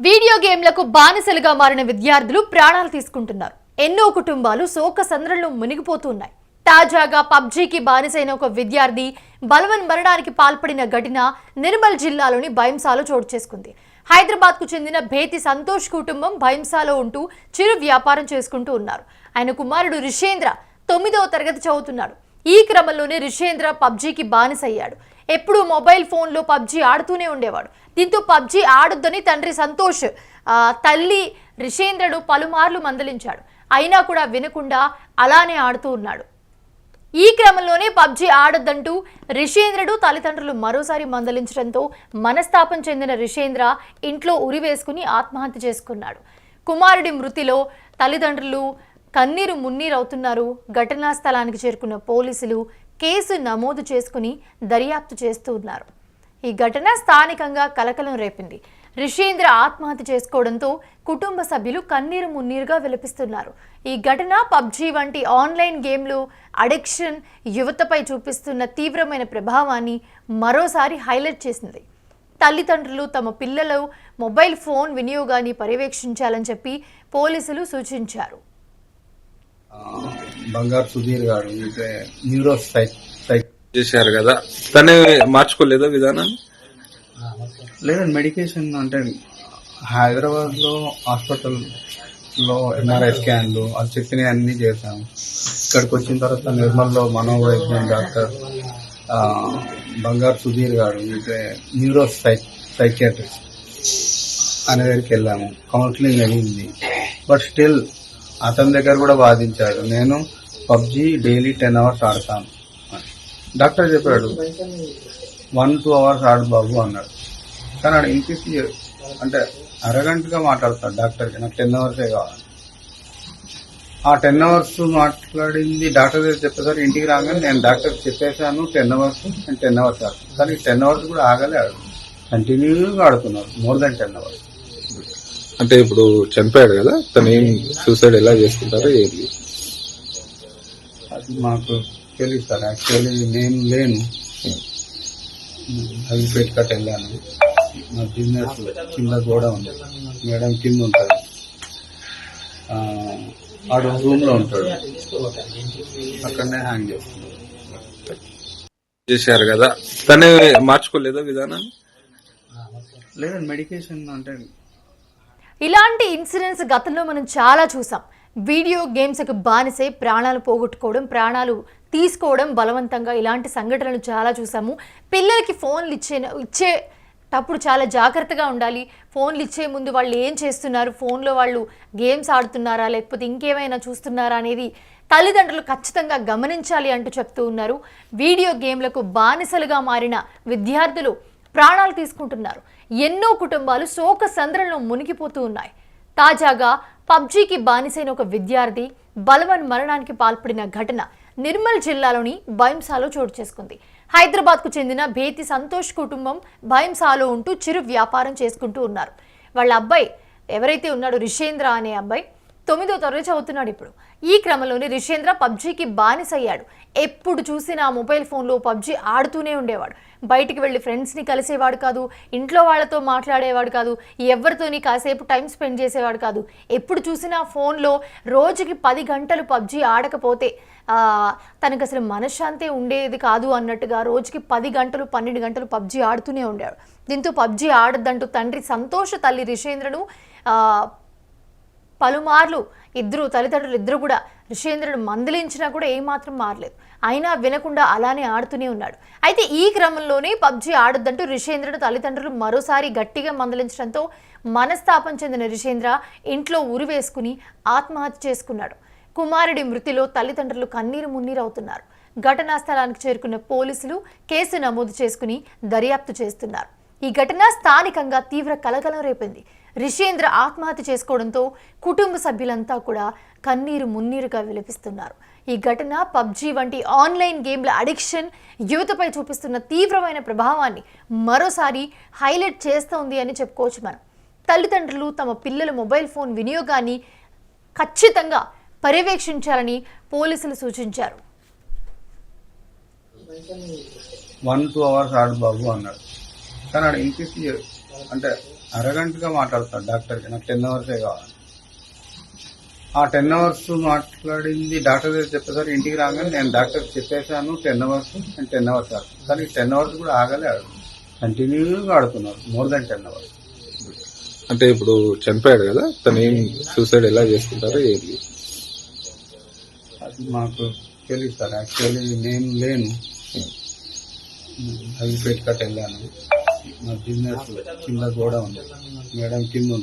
Video గేమ్లకు బానిసలుగా మారిన విద్యార్థులు ప్రాణాలు తీసుకుంటున్నారు. ఎన్నో కుటుంబాలు శోక సంద్రంలో మునిగిపోతున్నాయి. తాజాగా పబ్జీకి బానిసైన ఒక విద్యార్థి బలవన్ మరణానికి పాల్పడిన ఘటన నిర్మల్ జిల్లాలోని భైంసాలో చోటు చేసుకుంది. హైదరాబాద్ కు చెందిన భేతి సంతోష్ కుటుంబం భైంసాలో ఉంటూ చిరు వ్యాపారం చేసుకుంటూ ఉన్నారు. ఆయన కుమారుడు రిషేంద్ర 9వ తరగతి చదువుతున్నాడు. ఈ క్రమంలోనే రిషేంద్ర పబ్జీకి బానిసయ్యాడు. ఎప్పుడూ మొబైల్ ఫోన్లో పబ్జీ ఆడుతూనే ఉండేవాడు. దీంతో పబ్జీ ఆడొద్దని తండ్రి సంతోష్ తల్లి రిషేంద్రను పలుమార్లు మందలించాడు. అయినా కూడా వినకుండా అలానే ఆడుతూ ఉన్నాడు. ఈ క్రమంలోనే పబ్జీ ఆడొద్దంటూ రిషేంద్రుడు తల్లిదండ్రులు మరోసారి మందలించడంతో మనస్తాపం చెందిన రిషేంద్ర ఇంట్లో ఉరివేసుకుని ఆత్మహత్య చేసుకున్నాడు. కుమారుడి మృతిలో తల్లిదండ్రులు కన్నీరు మున్నీరవుతున్నారు. ఘటనా స్థలానికి చేరుకున్న పోలీసులు కేసు నమోదు చేసుకుని దర్యాప్తు చేస్తూ ఉన్నారు. ఈ ఘటన స్థానికంగా కలకలం రేపింది. రిషేంద్ర ఆత్మహత్య చేసుకోవడంతో కుటుంబ సభ్యులు కన్నీరు మున్నీరుగా విలపిస్తున్నారు. ఈ ఘటన పబ్జీ వంటి ఆన్లైన్ గేమ్లు అడిక్షన్ యువతపై చూపిస్తున్న తీవ్రమైన ప్రభావాన్ని మరోసారి హైలైట్ చేసింది. తల్లిదండ్రులు తమ పిల్లల మొబైల్ ఫోన్ వినియోగాన్ని పర్యవేక్షించాలని చెప్పి పోలీసులు సూచించారు. బంగారు సుధీర్ గారు న్యూరో చేశారు కదా, తనే మార్చుకోలేదా విధానాన్ని? లేదండి, మెడికేషన్ అంటే హైదరాబాద్ లో హాస్పిటల్లో ఎంఆర్ఐ స్కాన్లు అది చెప్పినవి అన్ని చేశాము. ఇక్కడికి వచ్చిన తర్వాత నిర్మల్లో మనోవైద్యం డాక్టర్ బంగారు సుధీర్ గారు న్యూరో సైకియాట్రిస్ట్ అనే దగ్గరికి వెళ్ళాము. కౌన్సిలింగ్ అయింది. బట్ స్టిల్ అతని దగ్గర కూడా వాదించాడు, నేను పబ్జీ డైలీ 10 hours ఆడతాను. డాక్టర్ చెప్పాడు 1-2 hours ఆడు బాబు అన్నాడు. కానీ ఆడ ఇంటికి అంటే అరగంటగా మాట్లాడతాడు డాక్టర్కి, నాకు 10 hours కావాలి. ఆ 10 hours మాట్లాడింది డాక్టర్ దగ్గర చెప్పేసరికి ఇంటికి రాగానే నేను డాక్టర్కి చెప్పేశాను 10 hours, నేను 10 hours ఆడుతాను. కానీ 10 hours కూడా ఆగలే, ఆడు కంటిన్యూగా ఆడుతున్నారు మోర్ దెన్ 10 hours. అంటే ఇప్పుడు చనిపోయాడు కదా, తను ఏం సూసైడ్ ఎలా చేసుకుంటారో ఏంటి అది మాకు తెలియదు సార్. యాక్చువల్లీ నేను లేను, అవి పెట్టుకట్ వెళ్ళాను. మా బిజినెస్ కింద కూడా ఉంది, మేడం కింద ఉంటుంది. ఆడు రూమ్ లో ఉంటాడు, అక్కడనే హ్యాంగ్ చేశారు కదా, తనే మార్చుకోలేదా విధానాన్ని? లేదండి, మెడికేషన్ అంటే ఇలాంటి ఇన్సిడెంట్స్ గతంలో మనం చాలా చూసాం. వీడియో గేమ్స్కి బానిసై ప్రాణాలు పోగొట్టుకోవడం, ప్రాణాలు తీసుకోవడం బలవంతంగా, ఇలాంటి సంఘటనలు చాలా చూసాము. పిల్లలకి ఫోన్లు ఇచ్చేటప్పుడు చాలా జాగ్రత్తగా ఉండాలి. ఫోన్లు ఇచ్చే ముందు వాళ్ళు ఏం చేస్తున్నారు, ఫోన్లో వాళ్ళు గేమ్స్ ఆడుతున్నారా లేకపోతే ఇంకేమైనా చూస్తున్నారా అనేది తల్లిదండ్రులు ఖచ్చితంగా గమనించాలి అంటూ చెప్తూ ఉన్నారు. వీడియో గేమ్లకు బానిసలుగా మారిన విద్యార్థులు ప్రాణాలు తీసుకుంటున్నారు. ఎన్నో కుటుంబాలు శోక సంద్రంలో మునిగిపోతూ ఉన్నాయి. తాజాగా పబ్జీకి బానిసైన ఒక విద్యార్థి బలవన్ మరణానికి పాల్పడిన ఘటన నిర్మల్ జిల్లాలోని భైంసాలో చోటు చేసుకుంది. హైదరాబాద్కు చెందిన భేతి సంతోష్ కుటుంబం భైంసాలో ఉంటూ చిరు వ్యాపారం చేసుకుంటూ ఉన్నారు. వాళ్ళ అబ్బాయి ఎవరైతే ఉన్నాడో రిషేంద్ర అనే అబ్బాయి 9వ తరగతి చదువుతున్నాడు ఇప్పుడు. ఈ క్రమంలోనే రిషేంద్ర పబ్జీకి బానిసయ్యాడు. ఎప్పుడు చూసినా మొబైల్ ఫోన్లో పబ్జీ ఆడుతూనే ఉండేవాడు. బయటికి వెళ్ళి ఫ్రెండ్స్ని కలిసేవాడు కాదు, ఇంట్లో వాళ్ళతో మాట్లాడేవాడు కాదు, ఎవరితోని కాసేపు టైం స్పెండ్ చేసేవాడు కాదు. ఎప్పుడు చూసినా ఫోన్లో రోజుకి 10 గంటలు పబ్జీ ఆడకపోతే తనకు అసలు మనశ్శాంతి ఉండేది కాదు అన్నట్టుగా రోజుకి 10 గంటలు 12 గంటలు పబ్జీ ఆడుతూనే ఉండేవాడు. దీంతో పబ్జీ ఆడొద్దంటూ తండ్రి సంతోష్ తల్లి రిషేంద్రను పలుమార్లు తల్లిదండ్రులు ఇద్దరు కూడా రిషేంద్రుడు మందలించినా కూడా ఏమాత్రం మారలేదు. అయినా వినకుండా అలానే ఆడుతూనే ఉన్నాడు. అయితే ఈ క్రమంలోనే పబ్జీ ఆడొద్దంటూ రిషేంద్రుడు తల్లిదండ్రులు మరోసారి గట్టిగా మందలించడంతో మనస్తాపం చెందిన రిషేంద్ర ఇంట్లో ఉరివేసుకుని ఆత్మహత్య చేసుకున్నాడు. కుమారుడి మృతిలో తల్లిదండ్రులు కన్నీరు మున్నీరవుతున్నారు. ఘటనా స్థలానికి చేరుకున్న పోలీసులు కేసు నమోదు చేసుకుని దర్యాప్తు చేస్తున్నారు. ఈ ఘటన స్థానికంగా తీవ్ర కలకలం రేపింది. రిషేంద్ర ఆత్మహత్య చేసుకోవడంతో కుటుంబ సభ్యులంతా కూడా కన్నీరు మున్నీరుగా విలపిస్తున్నారు. ఈ ఘటన పబ్జీ వంటి ఆన్లైన్ గేమ్ల అడిక్షన్ యువతపై చూపిస్తున్న తీవ్రమైన ప్రభావాన్ని మరోసారి హైలైట్ చేస్తోంది అని చెప్పుకోవచ్చు మనం. తల్లిదండ్రులు తమ పిల్లల మొబైల్ ఫోన్ వినియోగాన్ని ఖచ్చితంగా పర్యవేక్షించాలని పోలీసులు సూచించారు. 1-2 hours ఆడు బాబు అన్నాడు. కానీ ఆడ ఇంటికి అంటే అరగంటగా మాట్లాడతాడు డాక్టర్కి, నాకు 10 అవర్సే కావాలి. ఆ 10 అవర్స్ మాట్లాడింది డాక్టర్ దగ్గర చెప్పేసరికి ఇంటికి రాగానే నేను డాక్టర్కి చెప్పేశాను 10 అవర్స్, నేను 10 అవర్స్ ఆడుతున్నాను. కానీ 10 అవర్స్ కూడా ఆగలే, కంటిన్యూగా ఆడుతున్నారు, మోర్ దెన్ 10 అవర్స్. అంటే ఇప్పుడు చనిపోయాడు కదా, తను ఏం సూసైడ్ ఎలా చేసుకుంటారో ఏంటి? అది మాకు తెలియదు సార్. యాక్చువల్లీ నేను లేను, అది పెట్టుకట్టు వెళ్ళాను. మా బిజినెస్ కింద కూడా ఉంది, మేడం కింద ఉంది.